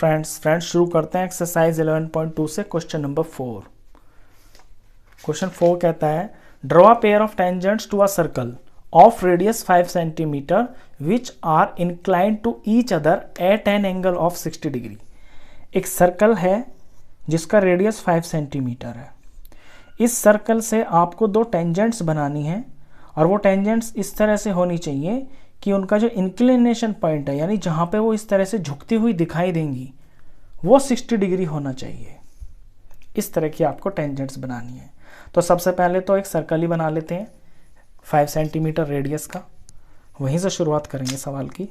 Friends शुरू करते हैं एक्सरसाइज 11.2 से क्वेश्चन नंबर 4। क्वेश्चन 4 कहता है draw a pair of tangents to a circle of radius 5 centimetre which are inclined to each other at an angle of 60 degree. एक circle है जिसका radius 5 centimetre है। इस सर्कल से आपको दो टेंजेंट्स बनानी है और वो टेंजेंट्स इस तरह से होनी चाहिए कि उनका जो इंक्लिनेशन पॉइंट है, यानी जहाँ पे वो इस तरह से झुकती हुई दिखाई देंगी, वो 60 डिग्री होना चाहिए। इस तरह की आपको टेंजेंट्स बनानी है। तो सबसे पहले तो एक सर्कल ही बना लेते हैं 5 सेंटीमीटर रेडियस का। वहीं से शुरुआत करेंगे सवाल की।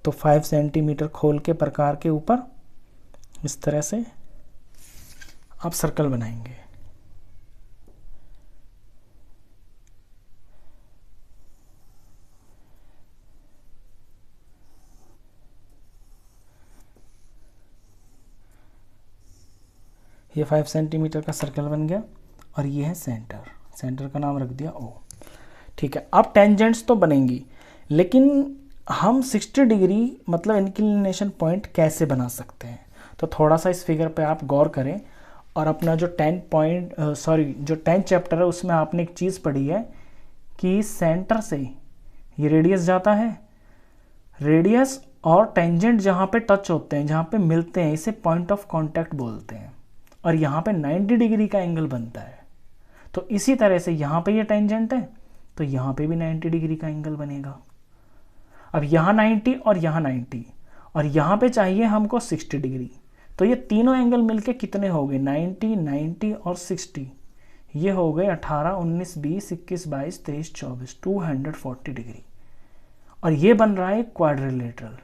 तो 5 सेंटीमीटर खोल के प्रकार के ऊपर इस तरह से आप सर्कल बनाएंगे। ये 5 सेंटीमीटर का सर्कल बन गया और ये है सेंटर का नाम रख दिया O। ठीक है, अब टेंजेंट्स तो बनेंगी, लेकिन हम 60 डिग्री मतलब इंक्लिनेशन पॉइंट कैसे बना सकते हैं? तो थोड़ा सा इस फिगर पे आप गौर करें और अपना जो 10 चैप्टर है उसमें आपने एक चीज़ पढ़ी है कि सेंटर से ये रेडियस जाता है, रेडियस और टेंजेंट जहाँ पे टच होते हैं, जहाँ पे मिलते हैं, इसे पॉइंट ऑफ कांटेक्ट बोलते हैं और यहाँ पे 90 डिग्री का एंगल बनता है। तो इसी तरह से यहाँ पे ये टेंजेंट है तो यहाँ पे भी 90 डिग्री का एंगल बनेगा। अब यहाँ 90 और यहाँ 90 और यहाँ पे चाहिए हमको 60 डिग्री। तो ये तीनों एंगल मिलके कितने हो गए? 90, 90 और 60। ये हो गए 18, 19, 20, 21, 22, 23, 24, 240 डिग्री। और ये बन रहा है क्वाड्रिलेटरल।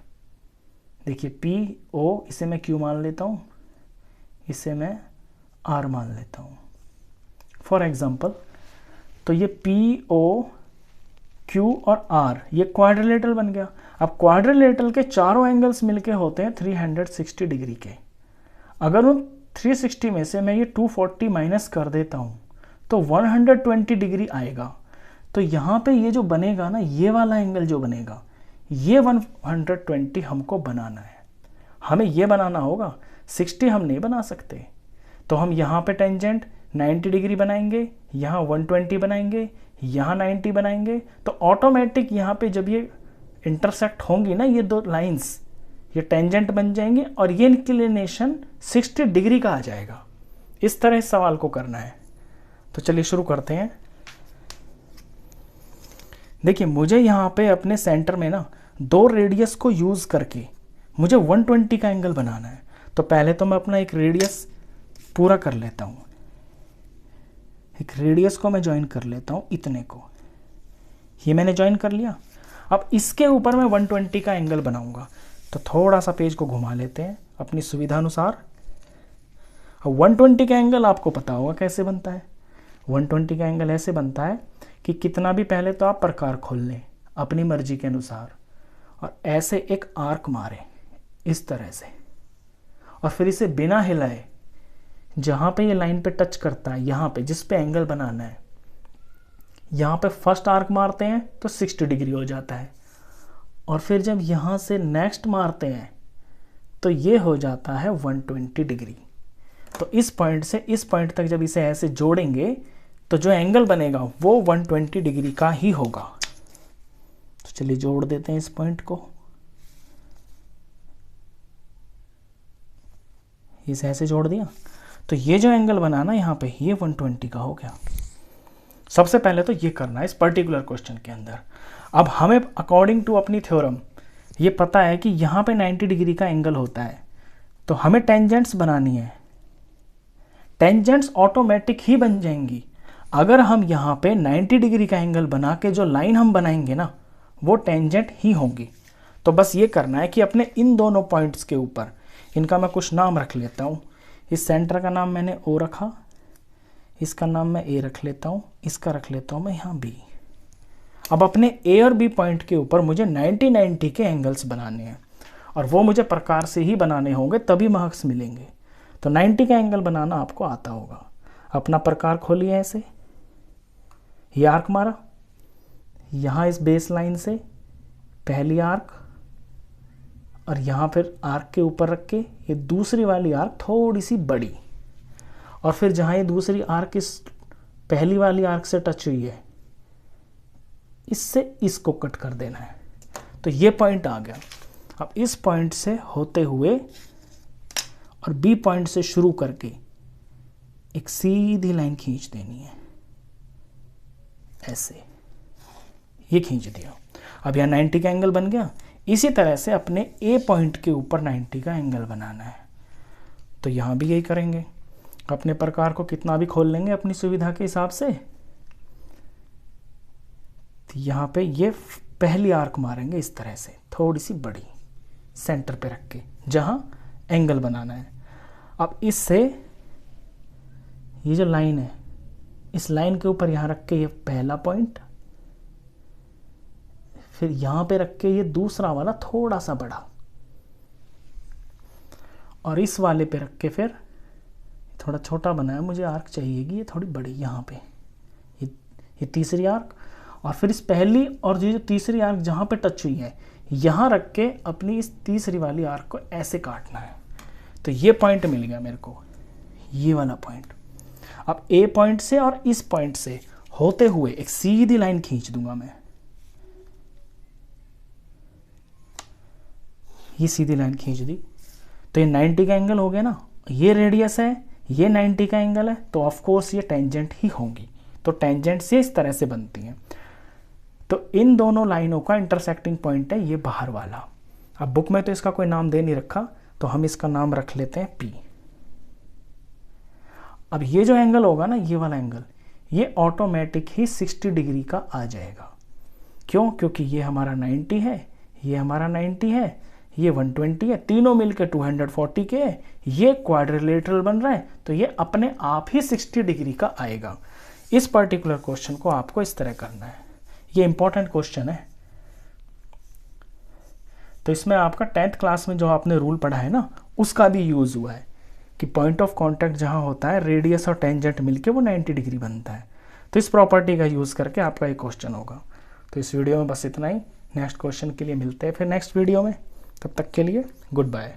देखिए PO, इसे मैं Q मान लेता हूँ, इसे मैं R मान लेता हूँ फॉर एग्जाम्पल। तो ये PO, Q और R ये क्वाड्रिलेटरल बन गया। अब क्वाड्रिलेटरल के चारों एंगल्स मिलके होते हैं 360 डिग्री के। अगर उन 360 में से मैं ये 240 माइनस कर देता हूँ तो 120 डिग्री आएगा। तो यहाँ पे ये जो बनेगा ना, ये वाला एंगल जो बनेगा, ये 120 हमको बनाना है। हमें ये बनाना होगा, 60 हम नहीं बना सकते। तो हम यहाँ पे टेंजेंट 90 डिग्री बनाएंगे, यहाँ 120 बनाएंगे, यहाँ 90 बनाएंगे। तो ऑटोमेटिक यहाँ पे जब ये इंटरसेक्ट होंगी ना ये दो लाइंस, ये टेंजेंट बन जाएंगे और ये इंक्लिनेशन 60 डिग्री का आ जाएगा। इस तरह इस सवाल को करना है। तो चलिए शुरू करते हैं। देखिए मुझे यहाँ पे अपने सेंटर में ना दो रेडियस को यूज करके मुझे 120 का एंगल बनाना है। तो पहले तो मैं अपना एक रेडियस पूरा कर लेता हूँ। एक रेडियस को मैं ज्वाइन कर लेता हूँ इतने को, ये मैंने ज्वाइन कर लिया। अब इसके ऊपर मैं 120 का एंगल बनाऊंगा। तो थोड़ा सा पेज को घुमा लेते हैं अपनी सुविधा अनुसार। अब 120 का एंगल आपको पता होगा कैसे बनता है। 120 का एंगल ऐसे बनता है कि कितना भी पहले तो आप प्रकार खोल लें अपनी मर्जी के अनुसार और ऐसे एक आर्क मारें इस तरह से, और फिर इसे बिना हिलाए जहाँ पे ये लाइन पे टच करता है, यहाँ पे जिस पे एंगल बनाना है, यहाँ पे फर्स्ट आर्क मारते हैं तो 60 डिग्री हो जाता है। और फिर जब यहाँ से नेक्स्ट मारते हैं तो ये हो जाता है 120 डिग्री। तो इस पॉइंट से इस पॉइंट तक जब इसे ऐसे जोड़ेंगे तो जो एंगल बनेगा वो 120 डिग्री का ही होगा। तो चलिए जोड़ देते हैं इस पॉइंट को। इसे ऐसे जोड़ दिया तो ये जो एंगल बना ना यहाँ पे, ये 120 का हो गया। सबसे पहले तो ये करना है इस पर्टिकुलर क्वेश्चन के अंदर। अब हमें अकॉर्डिंग टू अपनी थ्योरम ये पता है कि यहाँ पे 90 डिग्री का एंगल होता है। तो हमें टेंजेंट्स बनानी है। टेंजेंट्स ऑटोमेटिक ही बन जाएंगी अगर हम यहाँ पे 90 डिग्री का एंगल बना के जो लाइन हम बनाएंगे ना वो टेंजेंट ही होंगी। तो बस ये करना है कि अपने इन दोनों पॉइंट्स के ऊपर इनका मैं कुछ नाम रख लेता हूँ। इस सेंटर का नाम मैंने O रखा, इसका नाम मैं A रख लेता हूँ, इसका रख लेता हूँ मैं यहाँ B। अब अपने A और B पॉइंट के ऊपर मुझे 90 के एंगल्स बनाने हैं और वो मुझे प्रकार से ही बनाने होंगे तभी मार्क्स मिलेंगे। तो 90 का एंगल बनाना आपको आता होगा। अपना प्रकार खोलिए, ऐसे ये आर्क मारा, यहाँ इस बेस लाइन से पहली आर्क और यहाँ फिर आर्क के ऊपर रख के ये दूसरी वाली आर्क थोड़ी सी बड़ी, और फिर जहाँ ये दूसरी आर्क इस पहली वाली आर्क से टच हुई है, इससे इसको कट कर देना है। तो ये पॉइंट आ गया। अब इस पॉइंट से होते हुए और बी पॉइंट से शुरू करके एक सीधी लाइन खींच देनी है, ऐसे ये खींच दिया। अब यहाँ 90 का एंगल बन गया। इसी तरह से अपने ए पॉइंट के ऊपर 90 का एंगल बनाना है, तो यहाँ भी यही करेंगे। अपने प्रकार को कितना भी खोल लेंगे अपनी सुविधा के हिसाब से। तो यहाँ पे ये पहली आर्क मारेंगे इस तरह से, थोड़ी सी बड़ी सेंटर पे रख के जहाँ एंगल बनाना है। अब इससे ये जो लाइन है, इस लाइन के ऊपर यहाँ रख के ये पहला पॉइंट, फिर यहाँ पे रख के ये दूसरा वाला थोड़ा सा बड़ा, और इस वाले पे रख के फिर थोड़ा छोटा बनाया, मुझे आर्क चाहिएगी ये थोड़ी बड़ी यहाँ पे, ये तीसरी आर्क, और फिर इस पहली और ये जो तीसरी आर्क जहाँ पे टच हुई है यहाँ रख के अपनी इस तीसरी वाली आर्क को ऐसे काटना है। तो ये पॉइंट मिल गया मेरे को, ये वाला पॉइंट। अब ए पॉइंट से और इस पॉइंट से होते हुए एक सीधी लाइन खींच दूंगा मैं, ये सीधी लाइन खींच दी। तो ये 90 का एंगल हो गया ना, ये रेडियस है, ये 90 का एंगल है, तो ऑफ कोर्स ये टेंजेंट ही होंगी। तो टेंजेंट से इस तरह से बनती हैं। तो इन दोनों लाइनों का इंटरसेक्टिंग पॉइंट है ये बाहर वाला। अब बुक में तो इसका कोई नाम दे नहीं रखा, तो हम इसका नाम रख लेते हैं P। अब ये जो एंगल होगा ना, ये वाला एंगल, ये ऑटोमेटिक ही 60 डिग्री का आ जाएगा। क्यों? क्योंकि ये हमारा 90 है, ये हमारा 90 है, ये 120 है, तीनों मिलकर 240 के है, ये क्वाड्रिलेटरल बन रहा है, तो ये अपने आप ही 60 डिग्री का आएगा। इस पर्टिकुलर क्वेश्चन को आपको इस तरह करना है, ये इंपॉर्टेंट क्वेश्चन है। तो इसमें आपका 10th क्लास में जो आपने रूल पढ़ा है ना, उसका भी यूज़ हुआ है कि पॉइंट ऑफ कांटेक्ट जहाँ होता है, रेडियस और टेंजेंट मिलके वो 90 डिग्री बनता है। तो इस प्रॉपर्टी का यूज़ करके आपका एक क्वेश्चन होगा। तो इस वीडियो में बस इतना ही। नेक्स्ट क्वेश्चन के लिए मिलते हैं फिर नेक्स्ट वीडियो में। तब तक के लिए गुड बाय।